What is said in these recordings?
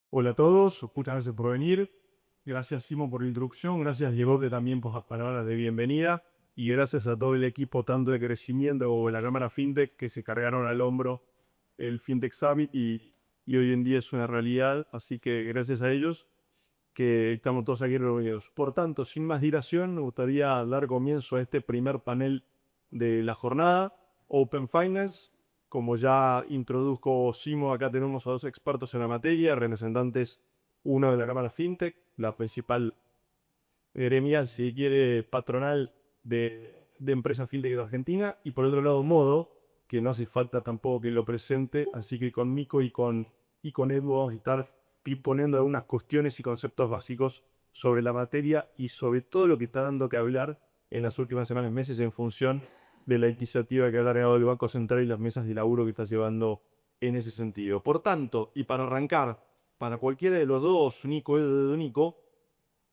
Hola a todos, muchas gracias por venir. Gracias Simon por la introducción, gracias Diego también por las palabras de bienvenida y gracias a todo el equipo tanto de crecimiento como de la Cámara FinTech que se cargaron al hombro el FinTech Summit y hoy en día es una realidad, así que gracias a ellos que estamos todos aquí reunidos. Por tanto, sin más dilación, me gustaría dar comienzo a este primer panel de la jornada, Open Finance. Como ya introduzco Simo, acá tenemos a dos expertos en la materia, representantes, uno de la Cámara FinTech, la principal gremia, si quiere, patronal de empresas FinTech de Argentina, y por otro lado Modo, que no hace falta tampoco que lo presente, así que con Mico y con Edu vamos a estar poniendo algunas cuestiones y conceptos básicos sobre la materia y sobre todo lo que está dando que hablar en las últimas semanas y meses en función de la iniciativa que ha largado el Banco Central y las mesas de laburo que está llevando en ese sentido. Por tanto, y para arrancar, para cualquiera de los dos, Nico, Edu, Nico,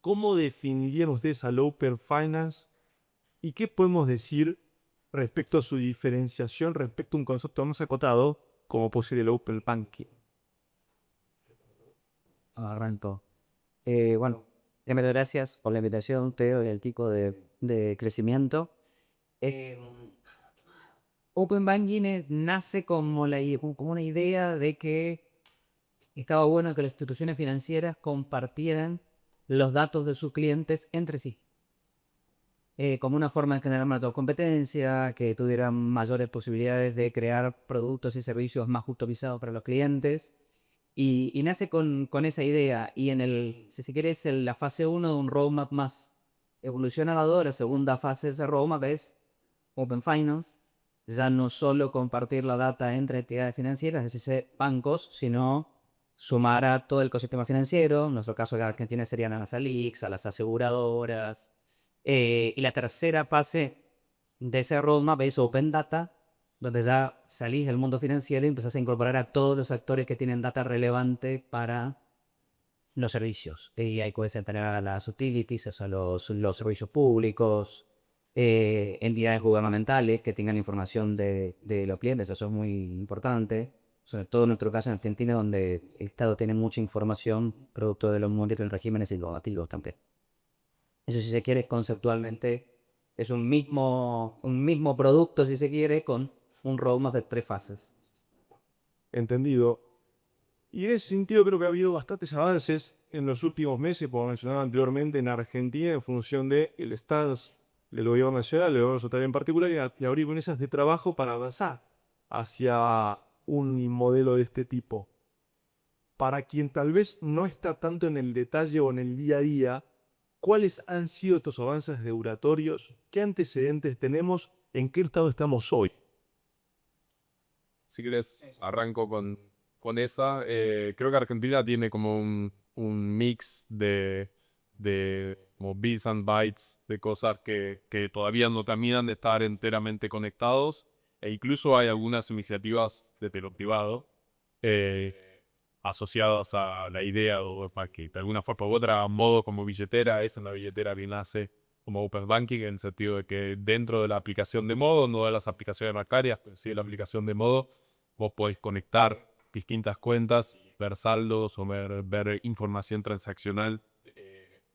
¿cómo definirían ustedes al Open Finance y qué podemos decir respecto a su diferenciación respecto a un concepto más acotado como puede ser el Open Banking? Arranco. Bueno, primero gracias por la invitación, Teo, y el tipo de crecimiento. Eh, Open Banking nace como, como una idea de que estaba bueno que las instituciones financieras compartieran los datos de sus clientes entre sí, como una forma de generar más competencia, que tuvieran mayores posibilidades de crear productos y servicios más customizados para los clientes. Y nace con esa idea. Y si se quiere, es la fase uno de un roadmap más evolucionado. La segunda fase de ese roadmap es Open Finance. Ya no solo compartir la data entre entidades financieras, es decir, bancos, sino sumar a todo el ecosistema financiero. En nuestro caso, en Argentina serían a las ALICs, a las aseguradoras. Y la tercera fase de ese roadmap es Open Data, donde ya salís del mundo financiero y empezás a incorporar a todos los actores que tienen data relevante para los servicios. Y ahí puedes entrar a las utilities, o sea, los servicios públicos, entidades gubernamentales que tengan información de los clientes, eso es muy importante. Sobre todo en nuestro caso en Argentina, donde el Estado tiene mucha información producto de los múltiples regímenes y normativos también. Eso, si se quiere, conceptualmente es un mismo producto, si se quiere, con un roadmap de 3 fases. Entendido. Y en ese sentido creo que ha habido bastantes avances en los últimos meses, como mencionaba anteriormente, en Argentina en función del stance del gobierno nacional, del gobierno estatal en particular, y abrir mesas de trabajo para avanzar hacia un modelo de este tipo. Para quien tal vez no está tanto en el detalle o en el día a día, ¿cuáles han sido estos avances regulatorios? ¿Qué antecedentes tenemos? ¿En qué estado estamos hoy? Si quieres, arranco con esa. Creo que Argentina tiene como un mix de como bits and bytes de cosas que todavía no terminan de estar enteramente conectados. E incluso hay algunas iniciativas de lo privado eh, asociadas a la idea o para que de alguna forma u otra modo como billetera es una billetera que nace como Open Banking en el sentido de que dentro de la aplicación de modo, no de las aplicaciones bancarias, pero sí de la aplicación de modo, vos podés conectar distintas cuentas, ver saldos o ver información transaccional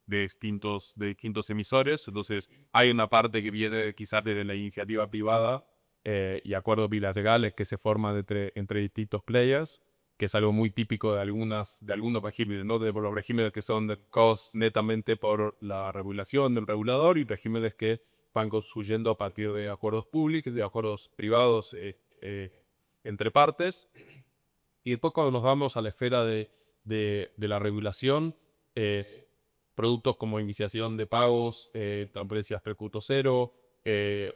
de distintos emisores. Entonces, hay una parte que viene quizás desde la iniciativa privada y acuerdos bilaterales que se forman entre distintos players, que es algo muy típico de algunos regímenes, ¿no? De los regímenes que son causados netamente por la regulación del regulador y regímenes que van construyendo a partir de acuerdos públicos, de acuerdos privados entre partes. Y después cuando nos vamos a la esfera de la regulación, eh, productos como iniciación de pagos, transferencias 3.0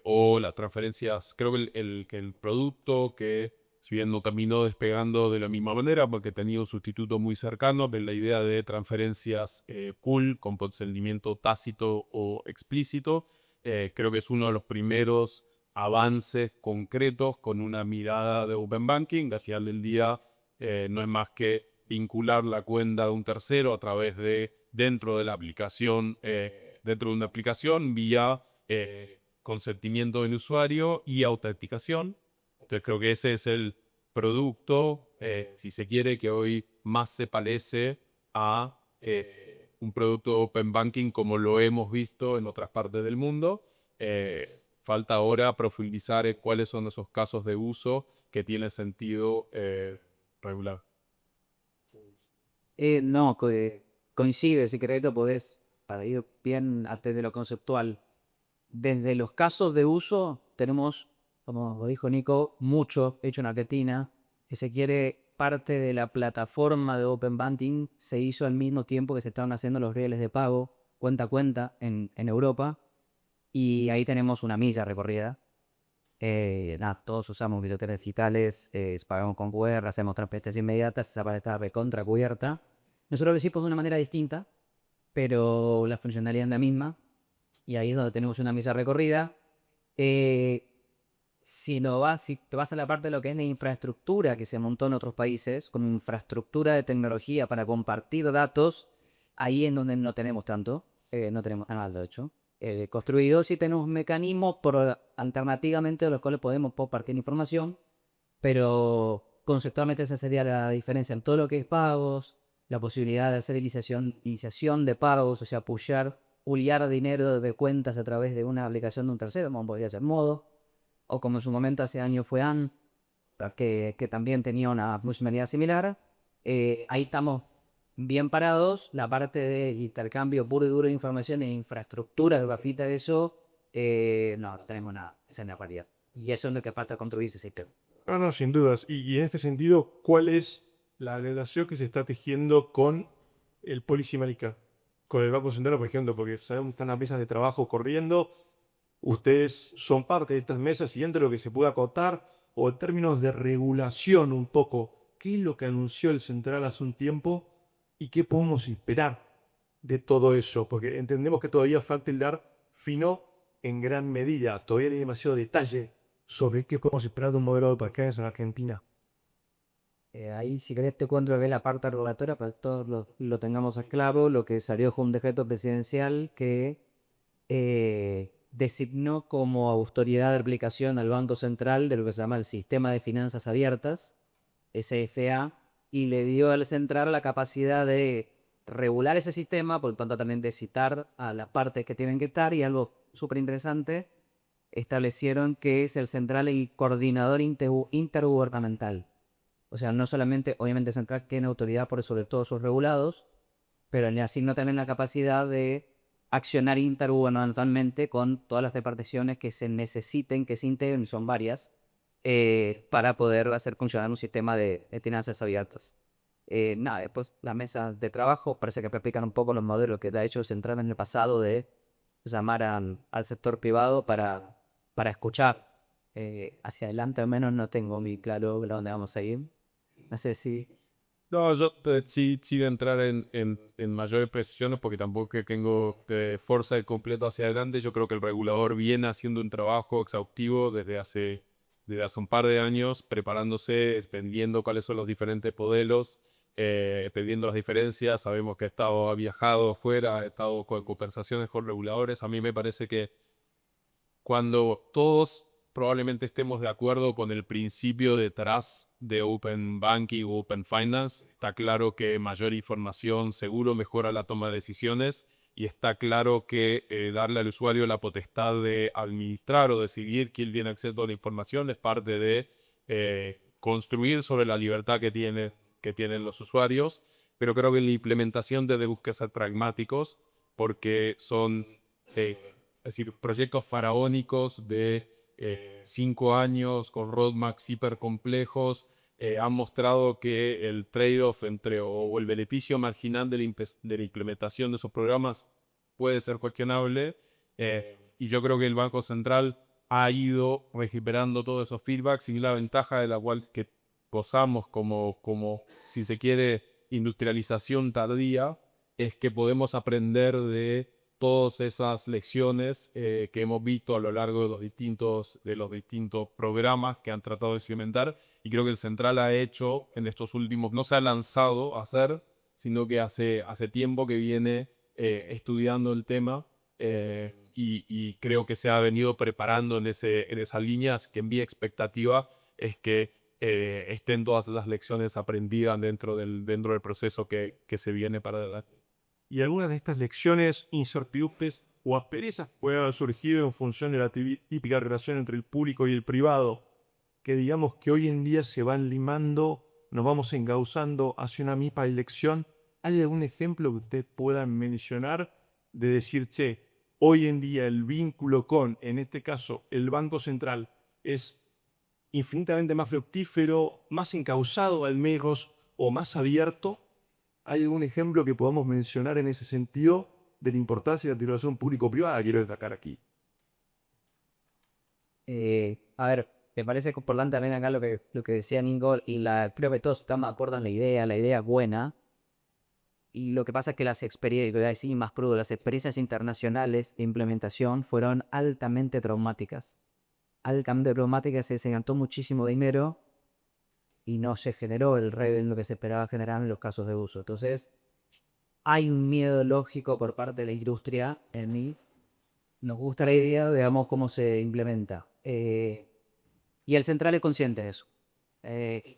o las transferencias, creo que que el producto que si bien no terminó despegando de la misma manera porque tenía un sustituto muy cercano, pero la idea de transferencias pool con consentimiento tácito o explícito, creo que es uno de los primeros avances concretos con una mirada de Open Banking. Al final del día no es más que vincular la cuenta de un tercero a través de dentro de la aplicación, dentro de una aplicación vía consentimiento del usuario y autenticación. Entonces creo que ese es el producto si se quiere, que hoy más se parece a un producto de Open Banking como lo hemos visto en otras partes del mundo. Falta ahora profundizar en cuáles son esos casos de uso que tiene sentido regular. No, coincide, si querés lo podés, para ir bien desde lo conceptual. Desde los casos de uso tenemos, como lo dijo Nico, mucho hecho en Argentina. Si se quiere, parte de la plataforma de Open Banking se hizo al mismo tiempo que se estaban haciendo los rieles de pago cuenta a cuenta en Europa. Y ahí tenemos una milla recorrida. Nada, todos usamos billeteras digitales, pagamos con QR, hacemos transferencias inmediatas, esa parte está recontra cubierta. Nosotros lo hicimos de una manera distinta, pero la funcionalidad es la misma. Y ahí es donde tenemos una misa recorrida. Eh, si te vas a la parte de lo que es la infraestructura que se montó en otros países, con infraestructura de tecnología para compartir datos, ahí en donde no tenemos tanto, no tenemos nada de hecho. Construidos sí tenemos mecanismos alternativamente de los cuales podemos compartir información, pero conceptualmente esa sería la diferencia en todo lo que es pagos, la posibilidad de hacer iniciación de pagos, o sea, pullar dinero de cuentas a través de una aplicación de un tercero, como podría ser Modo, o como en su momento hace años fue AN, que también tenía una funcionalidad similar. Ahí estamos bien parados. La parte de intercambio puro y duro de información e infraestructura grafita de eso, no tenemos nada, esa es la realidad. Y eso es lo que falta construir ese sistema. No, no, sin dudas. Y en este sentido, ¿cuál es la relación que se está tejiendo con el Policy Marica? Con el Banco Central, por ejemplo, porque sabemos que están las mesas de trabajo corriendo. Ustedes son parte de estas mesas y entre lo que se pueda acotar, o en términos de regulación un poco, ¿qué es lo que anunció el Central hace un tiempo y qué podemos esperar de todo eso? Porque entendemos que todavía falta el dar fino en gran medida, todavía hay demasiado detalle sobre qué podemos esperar de un modelo de parques en Argentina. Ahí, si querés, te cuento que es la parte regulatoria para que todos lo tengamos a claro. Lo que salió fue un decreto presidencial que designó como autoridad de aplicación al Banco Central de lo que se llama el Sistema de Finanzas Abiertas, SFA, y le dio al central la capacidad de regular ese sistema, por lo tanto también de citar a las partes que tienen que estar, y algo súper interesante, establecieron que es el central y coordinador intergubernamental. O sea, no solamente, obviamente, Central tiene autoridad por sobre todos sus regulados, pero le asigna también la capacidad de accionar intergubernamentalmente con todas las reparticiones que se necesiten, que se integren, y son varias, para poder hacer funcionar un sistema de finanzas abiertas. Nada, después las mesas de trabajo parece que explican un poco los modelos que ha hecho Central en el pasado de llamar al sector privado para escuchar. Hacia adelante al menos no tengo muy claro dónde vamos a ir. No sé si... No, yo sí voy a entrar en mayores precisiones porque tampoco que tengo fuerza de completo hacia adelante. Yo creo que el regulador viene haciendo un trabajo exhaustivo desde hace un par de años, preparándose, expendiendo cuáles son los diferentes modelos, expendiendo las diferencias. Sabemos que ha viajado afuera, ha estado con conversaciones con reguladores. A mí me parece que cuando todos probablemente estemos de acuerdo con el principio detrás de Open Banking o Open Finance, está claro que mayor información seguro mejora la toma de decisiones y está claro que darle al usuario la potestad de administrar o decidir quién tiene acceso a la información es parte de construir sobre la libertad que tienen los usuarios, pero creo que la implementación debe que ser pragmáticos porque son... es decir, proyectos faraónicos de 5 años con roadmaps hiper complejos han mostrado que el trade-off o el beneficio marginal de la implementación de esos programas puede ser cuestionable. Y yo creo que el Banco Central ha ido recuperando todos esos feedbacks y la ventaja de la cual que gozamos como, si se quiere, industrialización tardía, es que podemos aprender de todas esas lecciones que hemos visto a lo largo de los distintos programas que han tratado de implementar. Y creo que el Central ha hecho en estos últimos, no se ha lanzado a hacer, sino que hace tiempo que viene estudiando el tema y creo que se ha venido preparando en esa línea, así que mi expectativa es que estén todas las lecciones aprendidas dentro del proceso que se viene para adelante. Y algunas de estas lecciones, incertidumbres o asperezas pueden haber surgido en función de la típica relación entre el público y el privado, que digamos que hoy en día se van limando, nos vamos encauzando hacia una misma elección. ¿Hay algún ejemplo que ustedes puedan mencionar de decir, che, hoy en día el vínculo con, en este caso, el Banco Central es infinitamente más fructífero, más encauzado al menos o más abierto? ¿Hay algún ejemplo que podamos mencionar en ese sentido de la importancia de la relación público-privada? Quiero destacar aquí. A ver, me parece importante también acá lo que decía Ningol, y creo que todos estamos de acuerdo en la idea es buena, y lo que pasa es que las experiencias, voy a decir más crudo, las experiencias internacionales de implementación fueron altamente traumáticas. Altamente traumáticas, se gastó muchísimo dinero y no se generó el revenue que se esperaba generar en los casos de uso. Entonces, hay un miedo lógico por parte de la industria en mí. Nos gusta la idea, veamos cómo se implementa. Y el central es consciente de eso.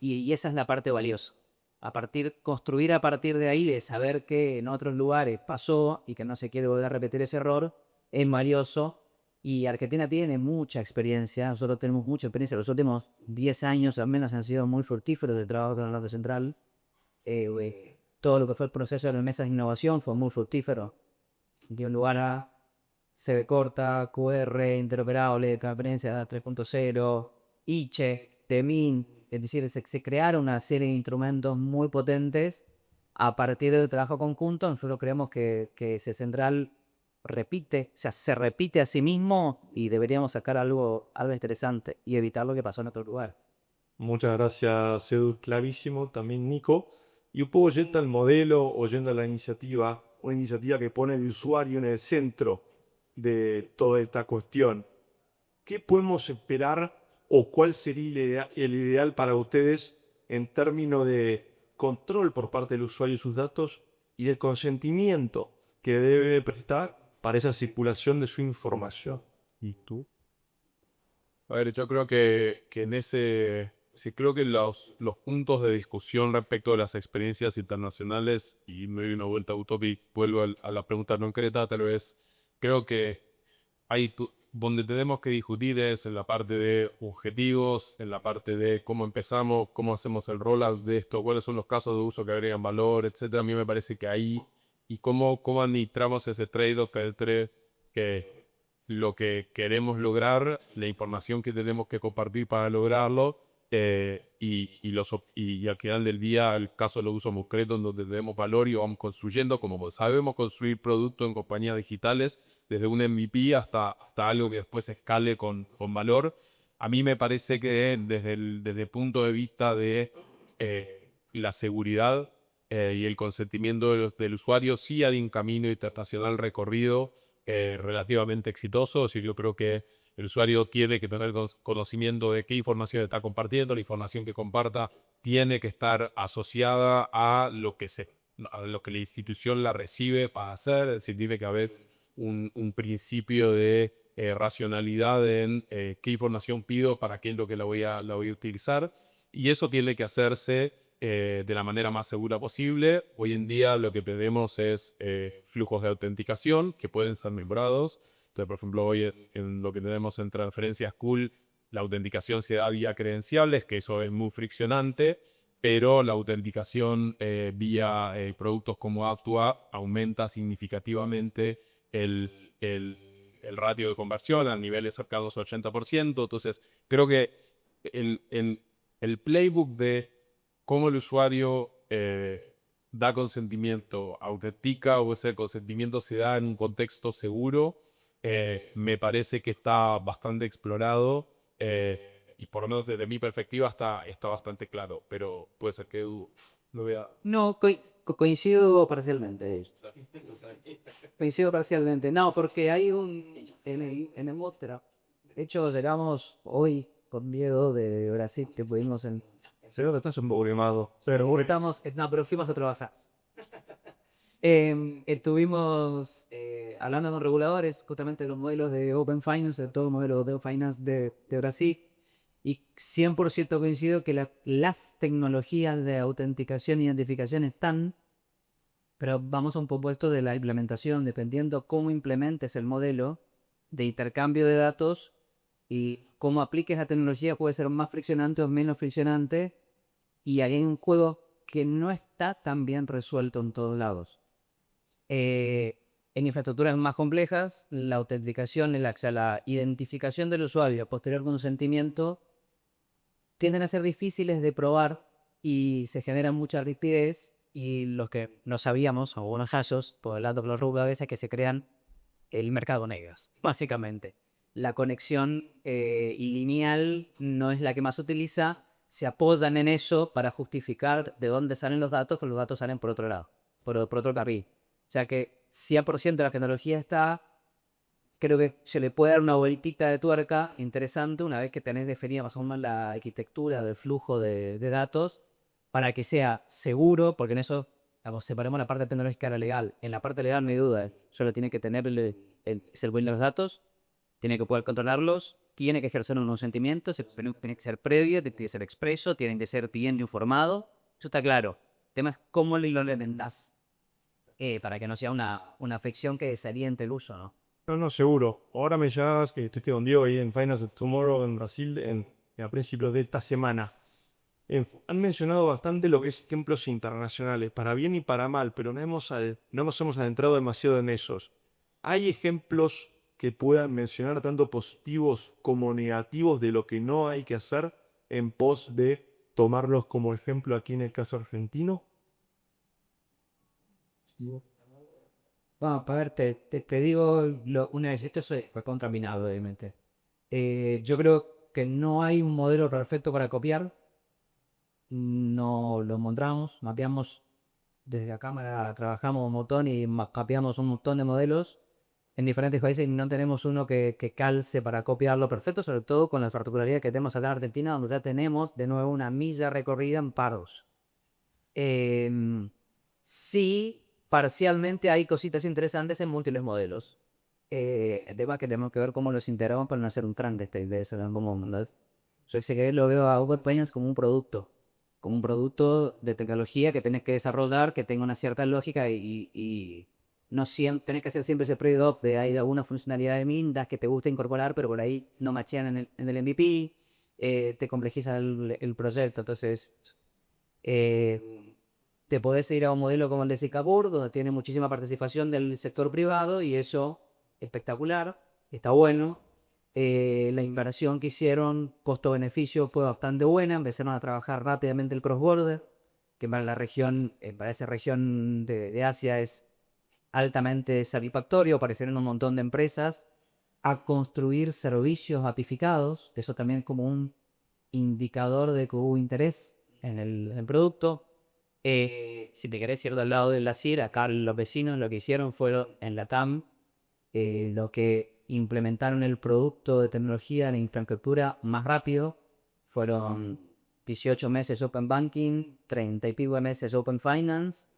Y esa es la parte valiosa. Construir a partir de ahí, de saber que en otros lugares pasó y que no se quiere volver a repetir ese error, es valioso. Y Argentina tiene mucha experiencia, nosotros tenemos mucha experiencia. Los últimos 10 años al menos han sido muy fructíferos de trabajo con el Banco Central. Todo lo que fue el proceso de las mesas de innovación fue muy fructífero. Dio lugar a CB corta, QR, interoperable, transferencia 3.0, ICHE, TEMIN, es decir, se crearon una serie de instrumentos muy potentes a partir del trabajo conjunto. Nosotros creemos que ese central repite, o sea, se repite a sí mismo y deberíamos sacar algo interesante y evitar lo que pasó en otro lugar. Muchas gracias, Edu. Clarísimo. También Nico. Y un poco yendo al modelo o yendo a la iniciativa, una iniciativa que pone el usuario en el centro de toda esta cuestión. ¿Qué podemos esperar o cuál sería el ideal para ustedes en términos de control por parte del usuario de sus datos y del consentimiento que debe prestar para esa circulación de su información? ¿Y tú? A ver, yo creo que en ese, sí creo que los puntos de discusión respecto de las experiencias internacionales, y me doy una vuelta a Utopic, vuelvo a la pregunta no concreta, tal vez, creo que donde tenemos que discutir es en la parte de objetivos, en la parte de cómo empezamos, cómo hacemos el rollout de esto, cuáles son los casos de uso que agregan valor, etcétera. A mí me parece que ahí, y cómo administramos ese trade-off entre que lo que queremos lograr, la información que tenemos que compartir para lograrlo, y al final del día el caso lo uso concreto en donde tenemos valor y vamos construyendo, como sabemos construir productos en compañías digitales, desde un MVP hasta algo que después escale con valor. A mí me parece que desde el punto de vista de la seguridad y el consentimiento del usuario, sí hay un camino internacional recorrido relativamente exitoso. Es decir, yo creo que el usuario tiene que tener conocimiento de qué información está compartiendo. La información que comparta tiene que estar asociada a lo que la institución la recibe para hacer. Es decir, tiene que haber un principio de racionalidad en qué información pido, para qué es lo que la voy a utilizar. Y eso tiene que hacerse de la manera más segura posible. Hoy en día lo que tenemos es flujos de autenticación que pueden ser membrados. Entonces, por ejemplo, hoy en lo que tenemos en transferencias cool, la autenticación se da vía credenciales, que eso es muy friccionante, pero la autenticación vía productos como Actua aumenta significativamente el ratio de conversión a niveles cercanos al 80%. Entonces, creo que el playbook de cómo el usuario da consentimiento, autentica, o ese consentimiento se da en un contexto seguro, me parece que está bastante explorado, y por lo menos desde mi perspectiva está bastante claro, pero puede ser que Edu lo vea. No, coincido parcialmente. Coincido parcialmente. No, porque hay en el Mostra. De hecho, llegamos hoy con Diego de Brasil, que pudimos en. Seguro que estás un poco quemado. Pero Estamos, no, pero fuimos a trabajar. Estuvimos hablando con reguladores, justamente de los modelos de Open Finance, de todo el modelo de Open Finance de Brasil. Y 100% coincido que las tecnologías de autenticación e identificación están, pero vamos a un poco esto de la implementación, dependiendo cómo implementes el modelo de intercambio de datos y cómo apliques la tecnología puede ser más friccionante o menos friccionante. Y ahí hay un juego que no está tan bien resuelto en todos lados. En infraestructuras más complejas, la autenticación, o sea, la identificación del usuario posterior consentimiento tienden a ser difíciles de probar y se genera mucha rigidez. Y los que no sabíamos, algunos hashos, por el lado de los rubros a veces que se crean el mercado negras, básicamente. La conexión lineal no es la que más se utiliza, se apoyan en eso para justificar de dónde salen los datos, pero los datos salen por otro lado, por otro carril. O sea que 100% de la tecnología está, creo que se le puede dar una vueltita de tuerca interesante una vez que tenés definida más o menos la arquitectura del flujo de datos para que sea seguro, porque en eso separemos la parte tecnológica de la legal. En la parte legal no hay duda, solo tiene que tener el buen de los datos, tiene que poder controlarlos, tiene que ejercer un consentimiento, tiene que ser previo, tiene que ser expreso, tiene que ser bien informado, eso está claro. El tema es cómo lo implementás para que no sea una afección que desaliente el uso, ¿no? No, no, seguro. Ahora me llamas que estoy con Diego ahí en Finance Tomorrow en Brasil a principios de esta semana. Han mencionado bastante lo que es ejemplos internacionales, para bien y para mal, pero no nos hemos adentrado demasiado en esos. ¿Hay ejemplos que puedan mencionar tanto positivos como negativos de lo que no hay que hacer en pos de tomarlos como ejemplo aquí en el caso argentino? Bueno, a ver, te digo una vez, esto es recontraminado, obviamente. Yo creo que no hay un modelo perfecto para copiar. No lo encontramos, mapeamos desde la cámara, trabajamos un montón y mapeamos un montón de modelos en diferentes países y no tenemos uno que calce para copiarlo perfecto, sobre todo con la particularidad que tenemos acá en Argentina, donde ya tenemos de nuevo una milla recorrida en paros. Sí, parcialmente hay cositas interesantes en múltiples modelos. El tema es que tenemos que ver cómo los integramos para no hacer un tran de eso en algún momento. Yo sé que lo veo a Uber Payments como un producto de tecnología que tenés que desarrollar, que tenga una cierta lógica y no siempre, tenés que hacer siempre ese trade-off de hay alguna funcionalidad de Mindas que te gusta incorporar, pero por ahí no machean en el MVP, te complejiza el proyecto. Entonces, eh, te podés ir a un modelo como el de Singapur, donde tiene muchísima participación del sector privado y eso espectacular, está bueno. La inversión que hicieron, costo-beneficio, fue bastante buena. Empezaron a trabajar rápidamente el cross-border, que para la región, para esa región de Asia es altamente satisfactorio. Aparecieron un montón de empresas a construir servicios apificados, que eso también es como un indicador de que hubo interés en el producto. Si te querés ir del lado de la CIR, acá los vecinos lo que hicieron fueron en la TAM, lo que implementaron el producto de tecnología en infraestructura más rápido. Fueron 18 meses Open Banking, 30 y pico de meses Open Finance.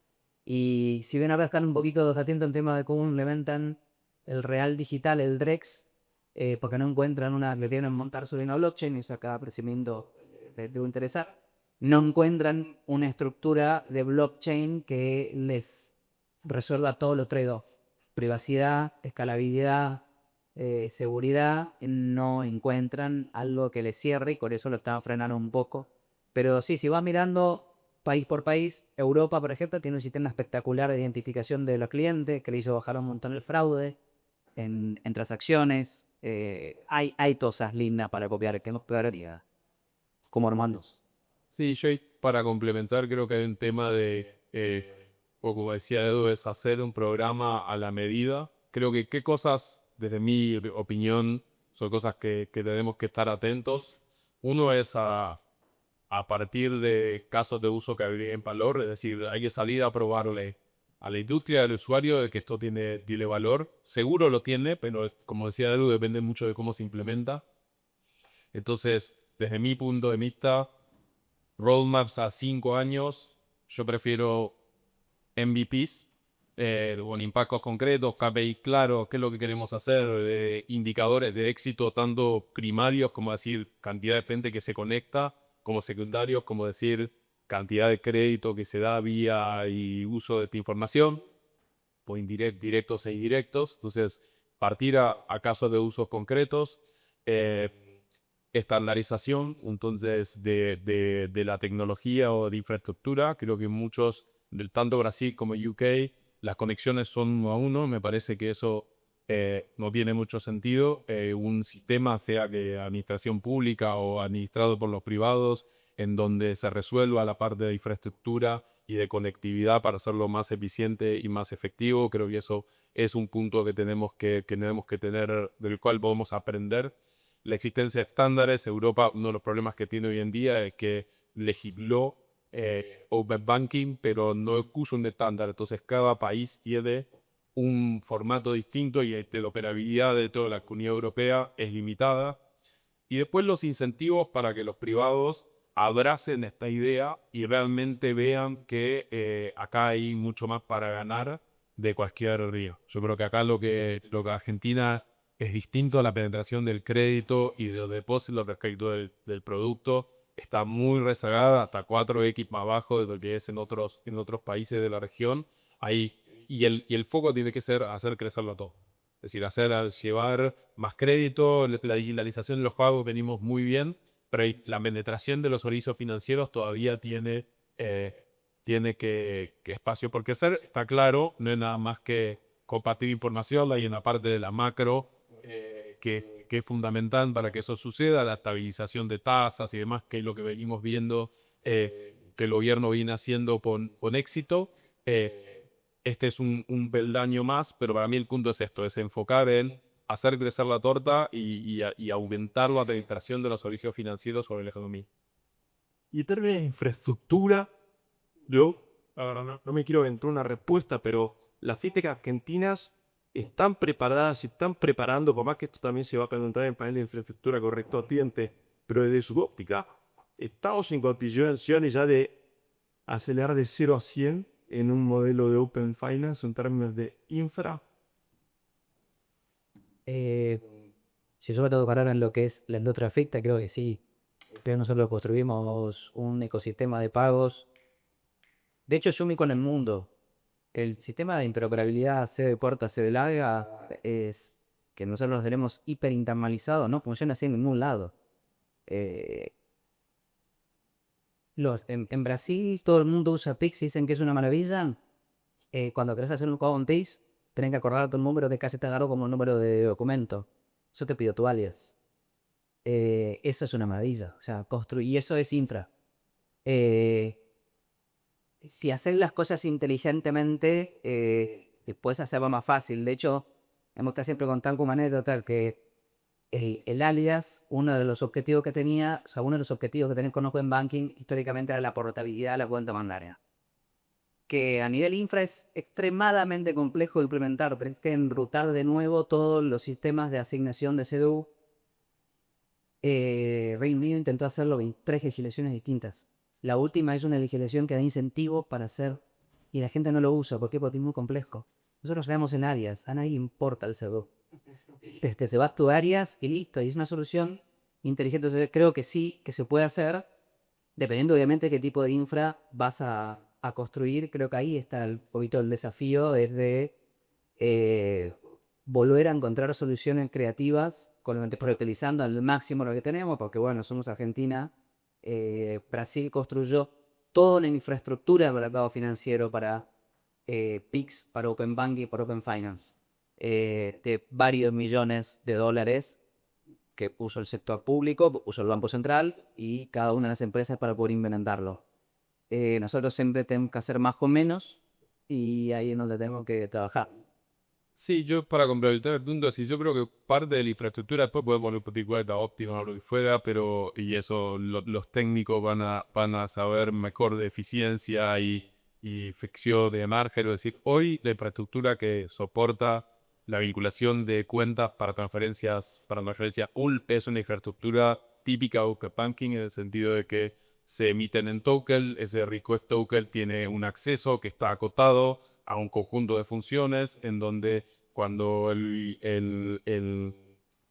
Y si bien ahora están un poquito atentos al tema de cómo implementan el Real Digital, el DREX, porque no encuentran le tienen que montar sobre una blockchain, y eso acaba presumiendo les debe interesar, no encuentran una estructura de blockchain que les resuelva todos los trade-offs. Privacidad, escalabilidad, seguridad, no encuentran algo que les cierre y por eso lo están frenando un poco. Pero sí, si vas mirando país por país, Europa, por ejemplo, tiene un sistema espectacular de identificación de los clientes que le hizo bajar un montón el fraude en transacciones. Hay cosas lindas para copiar, que no pegaría como hermanos. Sí, yo para complementar creo que hay un tema o como decía Edu, es hacer un programa a la medida. Creo que qué cosas, desde mi opinión, son cosas que tenemos que estar atentos. Uno es a partir de casos de uso que agreguen valor, es decir, hay que salir a probarle a la industria, al usuario, de que esto tiene valor. Seguro lo tiene, pero como decía Edu, depende mucho de cómo se implementa. Entonces, desde mi punto de vista, roadmaps a 5 años, yo prefiero MVPs con impactos concretos, KPI claros, qué es lo que queremos hacer, indicadores de éxito, tanto primarios como decir cantidad de gente que se conecta, como secundarios, como decir cantidad de crédito que se da vía y uso de esta información, o directos e indirectos. Entonces, partir a casos de usos concretos, eh, estandarización, entonces, de la tecnología o de infraestructura. Creo que muchos, tanto Brasil como UK, las conexiones son uno a uno. Me parece que eso no tiene mucho sentido. Un sistema, sea que administración pública o administrado por los privados, en donde se resuelva la parte de infraestructura y de conectividad para hacerlo más eficiente y más efectivo. Creo que eso es un punto que tenemos que tener, del cual podemos aprender. La existencia de estándares. Europa, uno de los problemas que tiene hoy en día es que legisló Open Banking, pero no puso un estándar. Entonces, cada país tiene un formato distinto y la operabilidad de toda la Unión Europea es limitada. Y después los incentivos para que los privados abracen esta idea y realmente vean que acá hay mucho más para ganar de cualquier río. Yo creo que acá lo que Argentina es distinto a la penetración del crédito y de los depósitos respecto del producto. Está muy rezagada, hasta 4x más bajo de lo que es en otros países de la región. Ahí, y el foco tiene que ser hacer crecerlo todo. Es decir, llevar más crédito, la digitalización de los pagos venimos muy bien, pero la penetración de los servicios financieros todavía tiene que espacio por crecer. Está claro, no es nada más que compartir información, hay una parte de la macro que es fundamental para que eso suceda, la estabilización de tasas y demás, que es lo que venimos viendo que el gobierno viene haciendo con éxito. Este es un peldaño más, pero para mí el punto es esto, es enfocar en hacer crecer la torta y aumentar la penetración de los servicios financieros sobre la economía. Y en términos de infraestructura, yo, la verdad, no me quiero aventurar una respuesta, pero las fintech argentinas están preparadas y están preparando, por más que esto también se va a preguntar en el panel de infraestructura correcto atiende, pero desde su óptica, estamos en condiciones ya de acelerar de 0 a 100 en un modelo de Open Finance en términos de infra. Si yo me tengo que parar en lo que es la otra afecta, creo que sí. Pero nosotros construimos un ecosistema de pagos. De hecho, es único en el mundo. El sistema de interoperabilidad C de corta, C de larga es que nosotros lo tenemos hiper internalizado, no funciona así en ningún lado. Eh, en Brasil todo el mundo usa Pix y dicen que es una maravilla. Cuando querés hacer un pago en Pix, tenés que acordar tu número de casi te agarro como un número de documento. Yo te pido tu alias. Eso es una maravilla. O sea, y eso es intra. Eh, si hacer las cosas inteligentemente, puedes hacerlo más fácil. De hecho, me gusta siempre contar como anécdota que el alias, uno de los objetivos que tenía, o sea, uno de los objetivos que tenía con Open Banking históricamente era la portabilidad de la cuenta bancaria. Que a nivel infra es extremadamente complejo de implementar, pero es que enrutar de nuevo todos los sistemas de asignación de CDU. Reino Unido intentó hacerlo en 3 legislaciones distintas. La última es una legislación que da incentivos para hacer y la gente no lo usa. ¿Por qué? Porque es muy complejo. Nosotros creamos en áreas, a nadie importa el CDU. Se va a tu áreas y listo, y es una solución inteligente. Entonces, creo que sí, que se puede hacer, dependiendo obviamente de qué tipo de infra vas a construir. Creo que ahí está un poquito el desafío, es de volver a encontrar soluciones creativas, pero utilizando al máximo lo que tenemos, porque bueno, somos Argentina. Brasil construyó toda una infraestructura de mercado financiero para Pix, para Open Banking, para Open Finance, de varios millones de dólares que puso el sector público, puso el Banco Central y cada una de las empresas para poder implementarlo. Nosotros siempre tenemos que hacer más o menos y ahí es donde tenemos que trabajar. Sí, yo para complementar el punto, sí, yo creo que parte de la infraestructura después podemos poner partícula óptima o lo que fuera, pero y eso los técnicos van a saber mejor de eficiencia y fricción de margen. Es decir, hoy la infraestructura que soporta la vinculación de cuentas para transferencia UL es una infraestructura típica de Open Banking en el sentido de que se emiten en token, ese request token tiene un acceso que está acotado, a un conjunto de funciones en donde cuando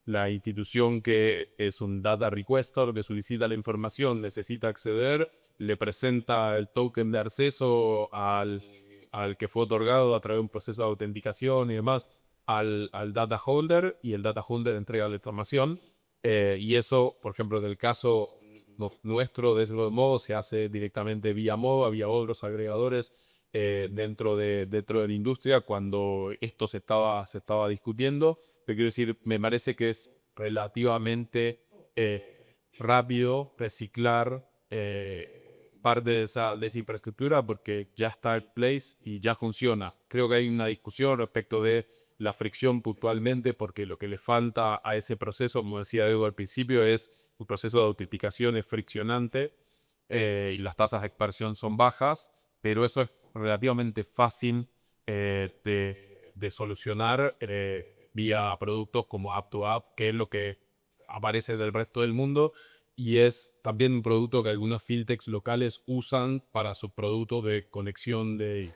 la institución que es un data requester, que solicita la información, necesita acceder, le presenta el token de acceso al que fue otorgado a través de un proceso de autenticación y demás al data holder, y el data holder entrega la información. Y eso, por ejemplo, en el caso nuestro de ese modo, se hace directamente vía MOBA, vía otros agregadores dentro de la industria cuando esto se estaba discutiendo. Pero quiero decir, me parece que es relativamente rápido reciclar parte de esa infraestructura porque ya está en place y ya funciona. Creo que hay una discusión respecto de la fricción puntualmente, porque lo que le falta a ese proceso, como decía Edu al principio, es un proceso de autenticación es friccionante y las tasas de expansión son bajas, pero eso es relativamente fácil de solucionar vía productos como App to App, que es lo que aparece del resto del mundo y es también un producto que algunas fintechs locales usan para su producto de conexión de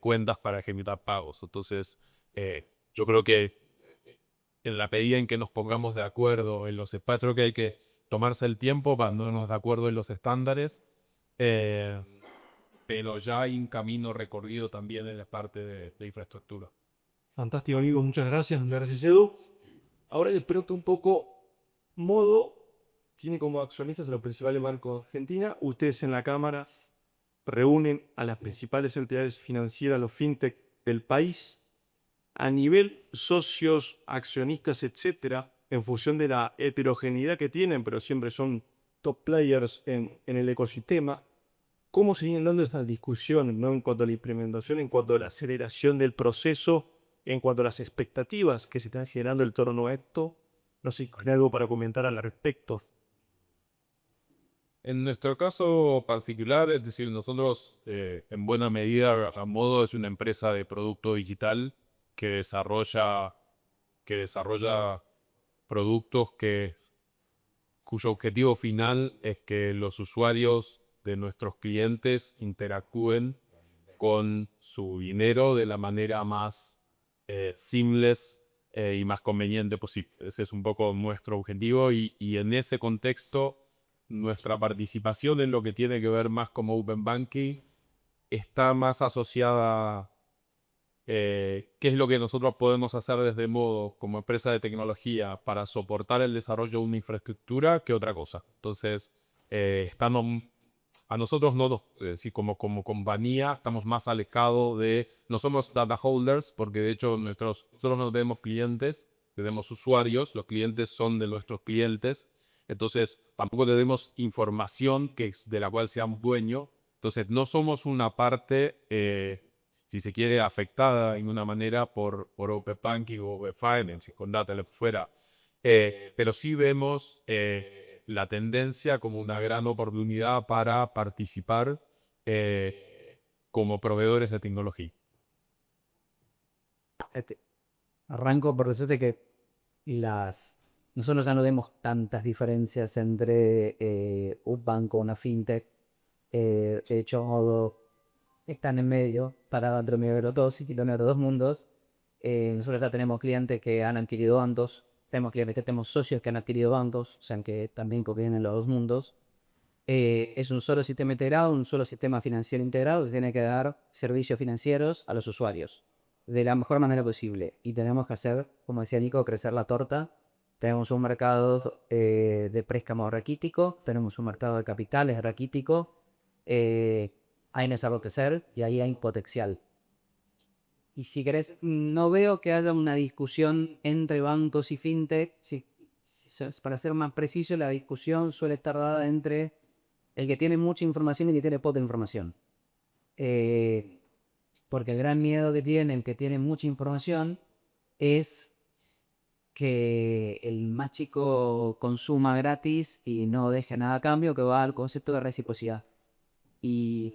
cuentas para generar pagos. Entonces, yo creo que en la medida en que nos pongamos de acuerdo en los espacios, creo que hay que tomarse el tiempo para ponernos de acuerdo en los estándares, eh, pero ya hay un camino recorrido también en la parte de infraestructura. Fantástico, amigo. Muchas gracias, Edu. Ahora les pregunto un poco, Modo tiene como accionistas a los principales bancos de Argentina. Ustedes en la Cámara reúnen a las principales entidades financieras, los fintech del país, a nivel socios, accionistas, etcétera, en función de la heterogeneidad que tienen, pero siempre son top players en el ecosistema. ¿Cómo se siguen dando estas discusiones, ¿no? En cuanto a la implementación, en cuanto a la aceleración del proceso, en cuanto a las expectativas que se están generando en torno a esto? No sé si tiene algo para comentar al respecto. En nuestro caso particular, es decir, nosotros en buena medida, Modo es una empresa de producto digital que desarrolla productos cuyo objetivo final es que los usuarios de nuestros clientes interactúen con su dinero de la manera más seamless y más conveniente posible. Ese es un poco nuestro objetivo y en ese contexto nuestra participación en lo que tiene que ver más como Open Banking está más asociada qué es lo que nosotros podemos hacer desde Modo como empresa de tecnología para soportar el desarrollo de una infraestructura que otra cosa. Entonces, a nosotros no, sí, como compañía estamos más alejados no somos data holders, porque de hecho nosotros no tenemos clientes, tenemos usuarios, los clientes son de nuestros clientes, entonces tampoco tenemos información de la cual seamos dueños, entonces no somos una parte, si se quiere, afectada en una manera por Open Banking o Open Finance, con data lo que fuera, pero sí vemos la tendencia como una gran oportunidad para participar como proveedores de tecnología. Este, arranco por decirte que nosotros ya no vemos tantas diferencias entre un banco, una fintech. De hecho, Modo están en medio, parado entre medio de los dos y kilómetros de dos mundos. Nosotros ya tenemos clientes que han adquirido bancos, tenemos socios que han adquirido bancos, o sea que también convienen los dos mundos. Es un solo sistema integrado, un solo sistema financiero integrado que tiene que dar servicios financieros a los usuarios de la mejor manera posible. Y tenemos que hacer, como decía Nico, crecer la torta. Tenemos un mercado de préstamos raquítico, tenemos un mercado de capitales raquítico. Hay necesario crecer y ahí hay potencial. Y si querés, no veo que haya una discusión entre bancos y fintech. Sí, para ser más preciso, la discusión suele estar dada entre el que tiene mucha información y el que tiene poca información. Porque el gran miedo que tiene mucha información es que el más chico consuma gratis y no deje nada a cambio, que va al concepto de reciprocidad. Y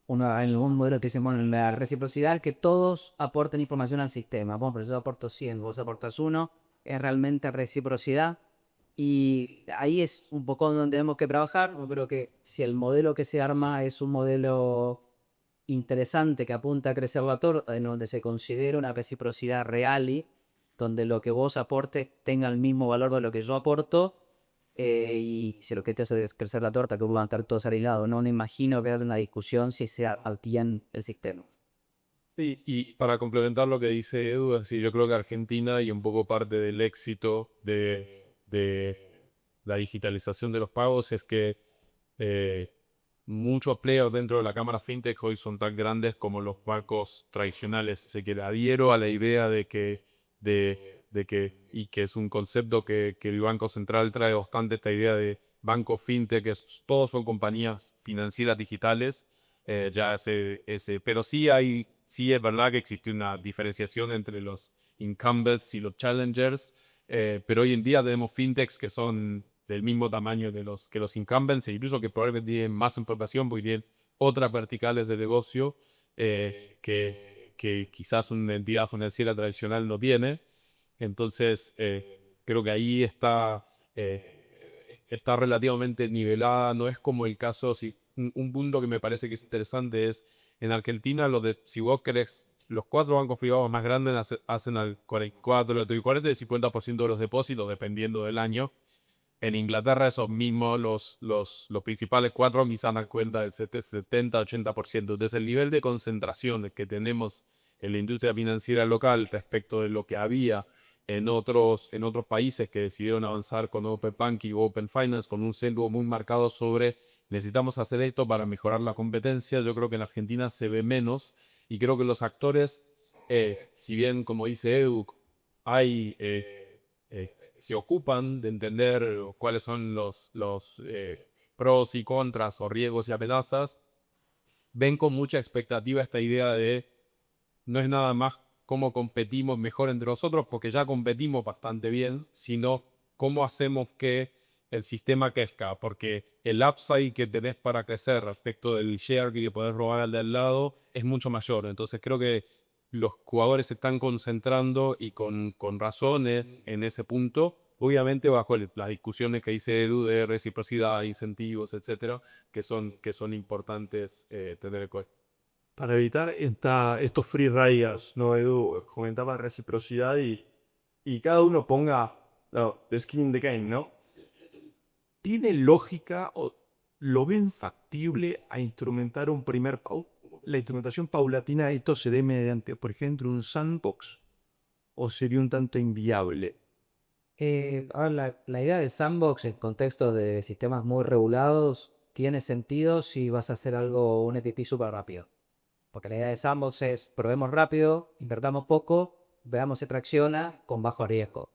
en algún modelo te dicen, bueno, la reciprocidad es que todos aporten información al sistema. Bueno, pero yo aporto 100, vos aportas 1, es realmente reciprocidad. Y ahí es un poco donde tenemos que trabajar. Yo creo que si el modelo que se arma es un modelo interesante que apunta a crecer la torta, en donde se considera una reciprocidad real y donde lo que vos aportes tenga el mismo valor de lo que yo aporto. Y si lo que te hace es crecer la torta, que van a estar todos alineados. No me imagino ver una discusión si se bien el sistema. Sí, y para complementar lo que dice Edu, es decir, yo creo que Argentina y un poco parte del éxito de la digitalización de los pagos es que eh, muchos players dentro de la cámara fintech hoy son tan grandes como los bancos tradicionales. Se quiere adhiero a la idea y que es un concepto que el Banco Central trae bastante, esta idea de banco fintech, todos son compañías financieras digitales. Pero sí es verdad que existe una diferenciación entre los incumbents y los challengers, pero hoy en día tenemos fintechs que son del mismo tamaño que los incumbents, e incluso que probablemente tienen más información porque tienen otras verticales de negocio que quizás una entidad financiera tradicional no tiene. Entonces, creo que ahí está relativamente nivelada. No es como el caso, un punto que me parece que es interesante es, en Argentina, si vos querés, los 4 bancos privados más grandes hacen al 44, el 40 y el 50% de los depósitos, dependiendo del año. En Inglaterra, esos mismos, los principales 4 quizás dan cuenta del 70-80%. Entonces, el nivel de concentración que tenemos en la industria financiera local respecto de lo que había en otros países que decidieron avanzar con Open Banking o Open Finance, con un sesgo muy marcado sobre necesitamos hacer esto para mejorar la competencia. Yo creo que en Argentina se ve menos y creo que los actores, si bien, como dice Edu, se ocupan de entender cuáles son los pros y contras o riesgos y amenazas, ven con mucha expectativa esta idea de no es nada más cómo competimos mejor entre nosotros, porque ya competimos bastante bien, sino cómo hacemos que el sistema crezca, porque el upside que tenés para crecer respecto del share que podés robar al de al lado es mucho mayor. Entonces creo que los jugadores se están concentrando y con razones en ese punto, obviamente bajo las discusiones que dice Edu de reciprocidad, incentivos, etcétera, que son importantes tener en cuenta. Para evitar estos free riders, ¿no, Edu? Comentaba reciprocidad y cada uno ponga the skin in the game, ¿no? ¿Tiene lógica o lo ven factible a instrumentar la instrumentación paulatina? ¿Esto se dé mediante, por ejemplo, un sandbox o sería un tanto inviable? Ahora, la idea de sandbox en contexto de sistemas muy regulados tiene sentido si vas a hacer algo, un ETT súper rápido. Porque la idea de sandbox es probemos rápido, invertamos poco, veamos si tracciona con bajo riesgo.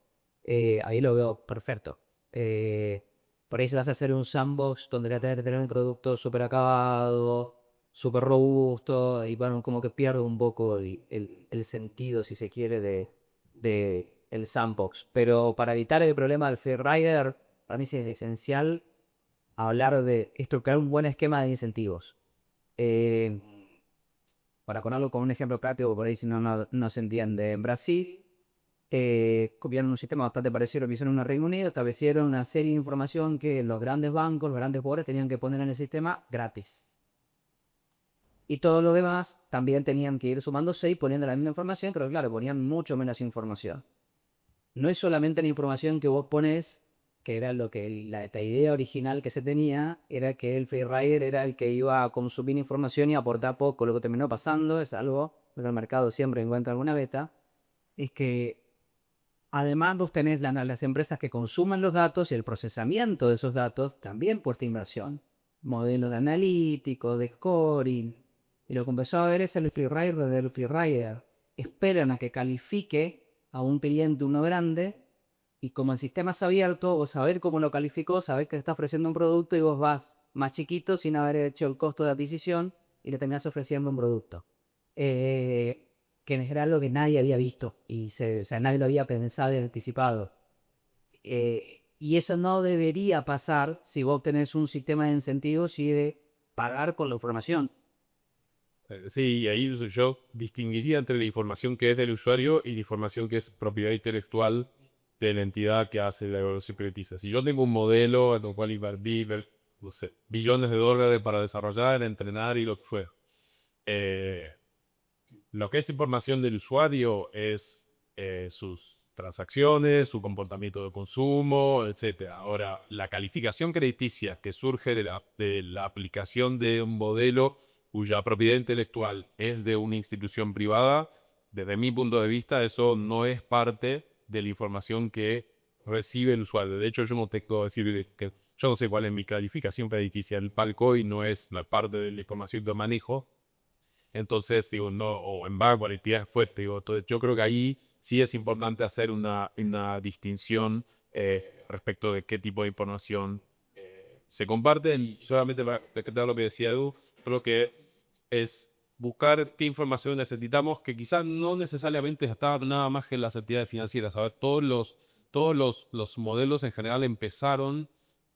Ahí lo veo perfecto. Por ahí si vas a hacer un sandbox donde la tenés que tener un producto súper acabado, súper robusto, y bueno, como que pierde un poco el sentido, si se quiere, de el sandbox. Pero para evitar el problema del free rider, para mí sí es esencial hablar de estructurar un buen esquema de incentivos. Eh, para ponerlo con un ejemplo práctico, por ahí si no se entiende, en Brasil copiaron un sistema bastante parecido a lo que hicieron en el Reino Unido, establecieron una serie de información que los grandes bancos, los grandes pobres tenían que poner en el sistema gratis. Y todo lo demás también tenían que ir sumándose y poniendo la misma información, pero claro, ponían mucho menos información. No es solamente la información que vos pones, que era lo que la idea original que se tenía, era que el freerider era el que iba a consumir información y aportar poco. Lo que terminó pasando es algo, pero el mercado siempre encuentra alguna beta, es que además vos tenés las empresas que consumen los datos y el procesamiento de esos datos también puesta inversión. Modelos de analítico, de scoring. Y lo que empezó a ver es el freerider del freerider. Esperan a que califique a un cliente uno grande y como el sistema es abierto, vos sabés cómo lo calificó, sabés que te está ofreciendo un producto y vos vas más chiquito sin haber hecho el costo de adquisición y le terminás ofreciendo un producto. Que era algo que nadie había visto y o sea, nadie lo había pensado y anticipado. Y eso no debería pasar si vos tenés un sistema de incentivos y de pagar con la información. Sí, ahí yo distinguiría entre la información que es del usuario y la información que es propiedad intelectual de la entidad que hace la evaluación prioriza. Si yo tengo un modelo en el cual invertí, no sé, billones de dólares para desarrollar, entrenar y lo que fuera, Eh, lo que es información del usuario es sus transacciones, su comportamiento de consumo, etcétera. Ahora, la calificación crediticia que surge de la aplicación de un modelo cuya propiedad intelectual es de una institución privada, desde mi punto de vista, eso no es parte de la información que recibe el usuario. De hecho, yo no tengo que decir que yo no sé cuál es mi calificación crediticia. El palco y no es la parte de la información que manejo. Entonces, digo, no, o en banco, la entidad es fuerte, digo, entonces yo creo que ahí sí es importante hacer una distinción respecto de qué tipo de información se comparte. Y solamente para recordar lo que decía Edu, creo que es buscar qué información necesitamos, que quizás no necesariamente está nada más que en las entidades financieras. A ver, los modelos en general empezaron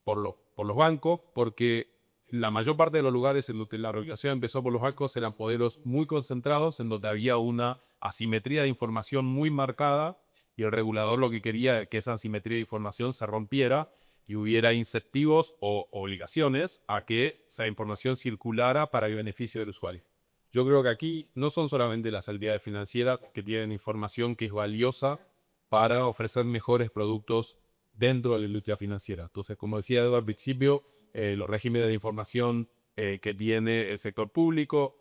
por los bancos, porque la mayor parte de los lugares en donde la regulación empezó por los bancos eran modelos muy concentrados, en donde había una asimetría de información muy marcada, y el regulador lo que quería es que esa asimetría de información se rompiera y hubiera incentivos o obligaciones a que esa información circulara para el beneficio del usuario. Yo creo que aquí no son solamente las entidades financieras que tienen información que es valiosa para ofrecer mejores productos dentro de la industria financiera. Entonces, como decía Eduardo al principio, los regímenes de información que tiene el sector público,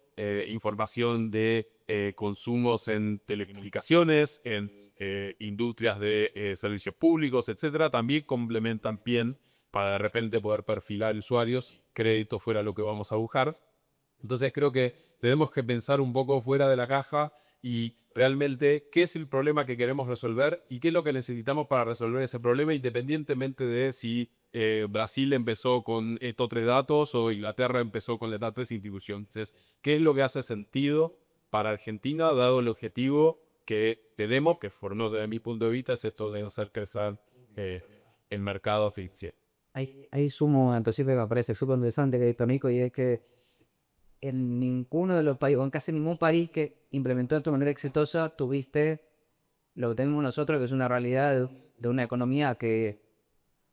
información de consumos en telecomunicaciones, en industrias de servicios públicos, etcétera, también complementan bien para de repente poder perfilar usuarios, crédito fuera lo que vamos a buscar. Entonces creo que tenemos que pensar un poco fuera de la caja y realmente qué es el problema que queremos resolver y qué es lo que necesitamos para resolver ese problema, independientemente de si Brasil empezó con estos tres datos o Inglaterra empezó con las tres instituciones. Entonces, ¿qué es lo que hace sentido para Argentina, dado el objetivo que tenemos, que por no desde mi punto de vista es esto de hacer crecer eh, el mercado financiero? Ahí sumo un anticipo que me parece súper interesante, que Nico, y es que en ninguno de los países, o en casi ningún país que implementó esto de manera exitosa, tuviste lo que tenemos nosotros, que es una realidad de una economía que,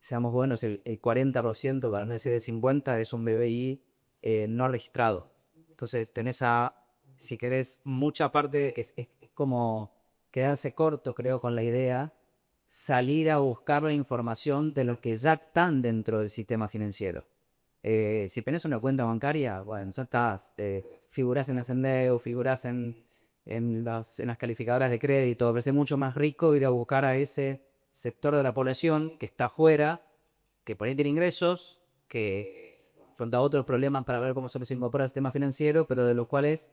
seamos buenos, el 40%, para no decir el 50%, es un BBI no registrado. Entonces tenés si querés, mucha parte que es como quedarse corto, creo, con la idea, salir a buscar la información de los que ya están dentro del sistema financiero. Si tenés una cuenta bancaria, bueno, ya estás, figurás en Ascendeu, figurás en las calificadoras de crédito. Me parece mucho más rico ir a buscar a ese sector de la población que está afuera, que por ahí tiene ingresos, que afronta otros problemas para ver cómo se les incorpora al sistema financiero, pero de los cuales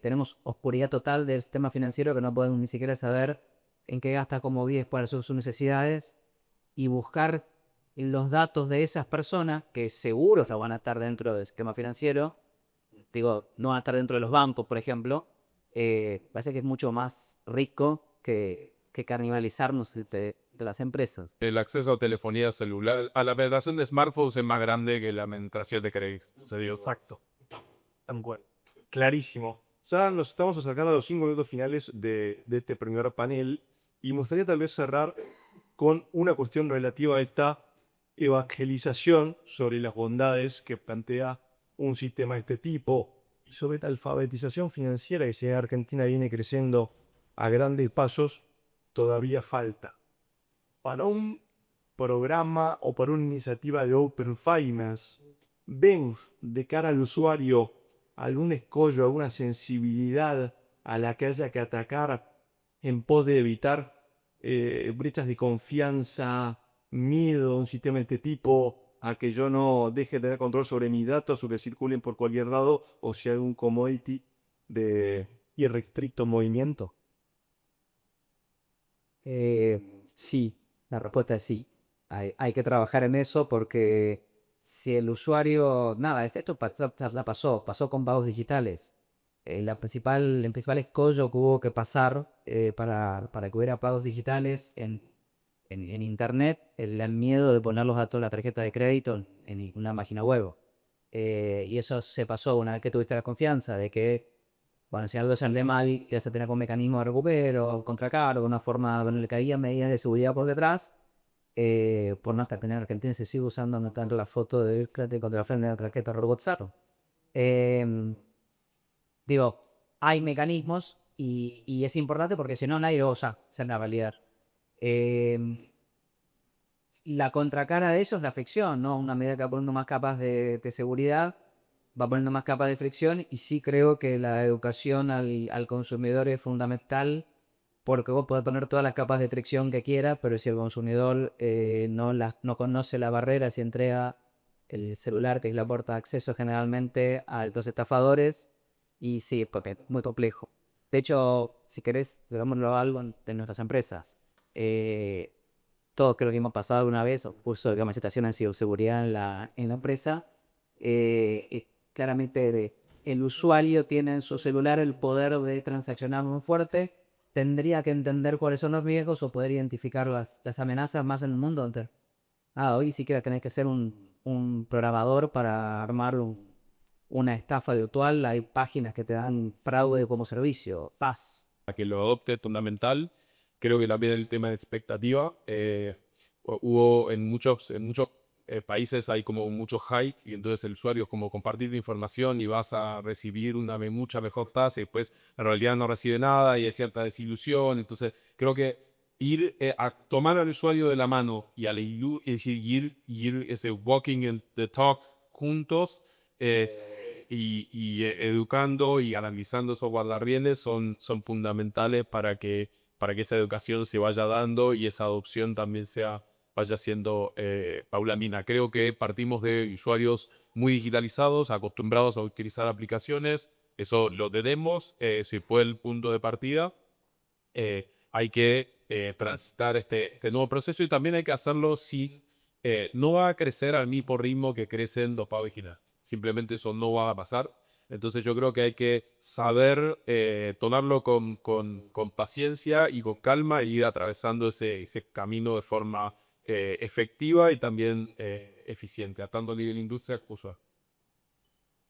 tenemos oscuridad total del sistema financiero, que no podemos ni siquiera saber en qué gasta, cómo vive, cuáles son sus necesidades, y buscar los datos de esas personas que seguro van a estar dentro del sistema financiero, digo, no van a estar dentro de los bancos, por ejemplo. Parece que es mucho más rico que carnivalizarnos de las empresas. El acceso a telefonía celular, a la penetración de smartphones es más grande que la penetración de crédito. Se dio. Exacto. Tan bueno. Clarísimo. Ya nos estamos acercando a los 5 minutos finales de este primer panel y me gustaría tal vez cerrar con una cuestión relativa a esta evangelización sobre las bondades que plantea un sistema de este tipo y sobre esta alfabetización financiera que si en Argentina viene creciendo a grandes pasos, todavía falta. Para un programa o para una iniciativa de Open Finance, ven de cara al usuario algún escollo, alguna sensibilidad a la que haya que atacar en pos de evitar brechas de confianza, miedo a un sistema de este tipo, a que yo no deje de tener control sobre mis datos o que circulen por cualquier lado, o si hay un commodity de irrestricto movimiento? Sí, la respuesta es sí. Hay que trabajar en eso porque si el usuario, nada, esto pasó con pagos digitales. El principal escollo que hubo que pasar para que hubiera pagos digitales en Internet, el miedo de poner los datos de la tarjeta de crédito en una página web. Y eso se pasó una vez que tuviste la confianza de que, bueno, si algo sale mal, ya se tener un mecanismo de recupero, contracargo, una forma donde le caían medidas de seguridad por detrás. Por no estar en Argentina se sigue usando no tanto la foto de Crédito contra la frente de la tarjeta robot Zaro. Digo, hay mecanismos y es importante porque si no nadie lo usa, esa es la realidad. La contracara de eso es la fricción, ¿no? Una medida que va poniendo más capas de seguridad, va poniendo más capas de fricción y sí creo que la educación al consumidor es fundamental porque vos podés poner todas las capas de fricción que quieras, pero si el consumidor no conoce la barrera, si entrega el celular, que es la puerta de acceso generalmente a los estafadores, y sí, porque es muy complejo. De hecho, si querés, digámoslo algo de nuestras empresas. Todos creo que hemos pasado una vez un curso de capacitación en ciberseguridad en la empresa. Claramente el usuario tiene en su celular el poder de transaccionar muy fuerte. Tendría que entender cuáles son los riesgos o poder identificar las amenazas más en el mundo entero. Hoy siquiera tenés que ser un programador para armar una estafa virtual. Hay páginas que te dan fraude como servicio. Paz. Que lo adopte es fundamental. Creo que también el tema de expectativa. Hubo en muchos países hay como mucho hype y entonces el usuario es como compartir información y vas a recibir una mucha mejor tasa y después en realidad no recibe nada y hay cierta desilusión. Entonces creo que ir a tomar al usuario de la mano y es decir, ir ese walking and the talk juntos y educando y analizando esos guardarrieles son fundamentales para que esa educación se vaya dando y esa adopción también vaya siendo paulatina. Creo que partimos de usuarios muy digitalizados, acostumbrados a utilizar aplicaciones. Eso lo tenemos, ese fue el punto de partida. Hay que transitar este nuevo proceso y también hay que hacerlo si no va a crecer al mismo ritmo que crecen los páginas. Simplemente eso no va a pasar. Entonces yo creo que hay que saber tomarlo con paciencia y con calma e ir atravesando ese camino de forma efectiva y también eficiente, a tanto a nivel industria como usuario.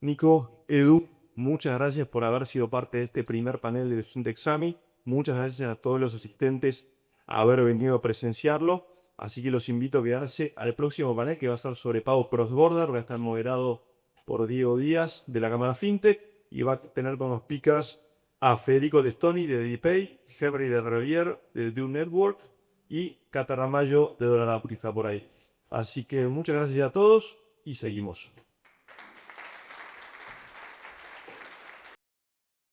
Nico, Edu, muchas gracias por haber sido parte de este primer panel del Fintech Summit. Muchas gracias a todos los asistentes a haber venido a presenciarlo. Así que los invito a quedarse al próximo panel que va a ser sobre pago cross-border. Va a estar moderado por Diego Díaz de la Cámara Fintech y va a tener como speakers a Federico Testoni de DPay, Henry de Revier de Dune Network y Cata Ramallo de Dólar Apuriza por ahí. Así que muchas gracias a todos y seguimos.